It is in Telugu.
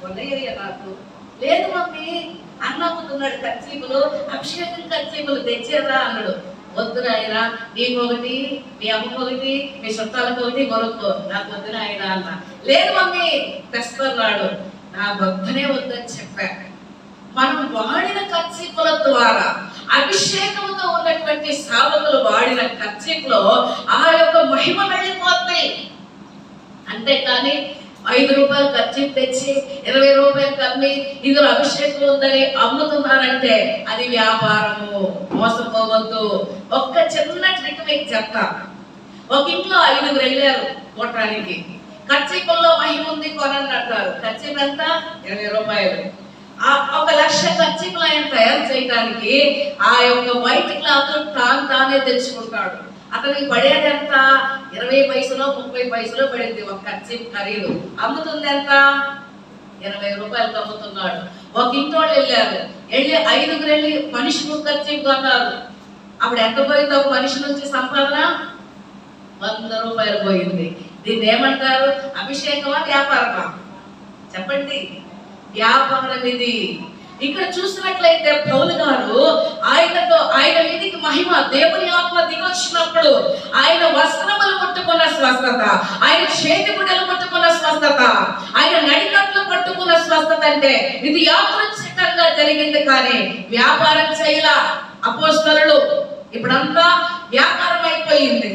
ఉన్నాయ్యా నాకు. లేదు మమ్మీ, అన్న అమ్ముతున్నాడు కర్చీపులు, అభిషేకం కర్చీపులు తెచ్చేదా అన్నాడు. వద్దు నాయన, నీకు ఒకటి, మీ అమ్మకు ఒకటి, మీ చుట్టాలకు ఒకటి కొనుక్కో, నాకు వద్దు నాయన అన్న. లేదు మమ్మీ తెస్తున్నాడు. నా వద్దనే వద్దని చెప్పా. మనం వాడిన కర్చీపుల ద్వారా, అభిషేకంతో ఉన్నటువంటి సేవకులు వాడిన కర్చీపులో ఆ యొక్క మహిమ వెళ్ళిపోతాయి. అంతేకాని 5 రూపాయలు ఖర్చు తెచ్చి 20 రూపాయలు కమ్మి ఇందులో అభిషేకం ఉందని అమ్ముతున్నారంటే అది వ్యాపారము. మోసపోవద్దు. ఒక్క చిన్న ట్రిక్ మీకు చెప్తా. ఒక ఇంట్లో 5 వెళ్ళారు కొట్టడానికి. ఖర్చీపుల్లో మహిమ ఉంది కొనండి అంటారు. ఖర్చీపు ఎంత? 20 రూపాయలు. ఆ 1,00,000 ఖర్చీపులు ఆయన తయారు చేయడానికి ఆ యొక్క వైట్ క్లాత్ తానే తెచ్చుకుంటాడు. అతనికి పడేది ఎంత? 20 పైసలో 30 పైసలో పడింది ఒక ఖర్చీపు ఖరీదు. అమ్ముతుంది ఎంత? 20 రూపాయలకు అమ్ముతున్నాడు. ఒక ఇంటోళ్ళు వెళ్ళారు. వెళ్ళి 5 వెళ్ళి మనిషికి ఖర్చీపు కొన్నారు. అప్పుడు ఎంత పోయింది ఒక మనిషి నుంచి సంపాదన? 100 రూపాయలు పోయింది. దీన్ని ఏమంటారు? అభిషేకమా వ్యాపారమా? చెప్పండి. వ్యాపారం ఇది. ఇక్కడ చూసినట్లయితే పౌలు గారు ఆయన మీదికి మహిమ, దేవుని ఆత్మ దిగొచ్చినప్పుడు ఆయన వస్త్రములు పట్టుకున్న స్వస్థత, ఆయన చేతి గుడ్డలు పట్టుకున్న స్వస్థత, ఆయన నడికట్లు పట్టుకున్న స్వస్థత అంటే ఇది యాదృచ్ఛికంగా జరిగింది. కానీ వ్యాపారం చేయలా అపోస్తలులు. ఇప్పుడంతా వ్యాపారం అయిపోయింది.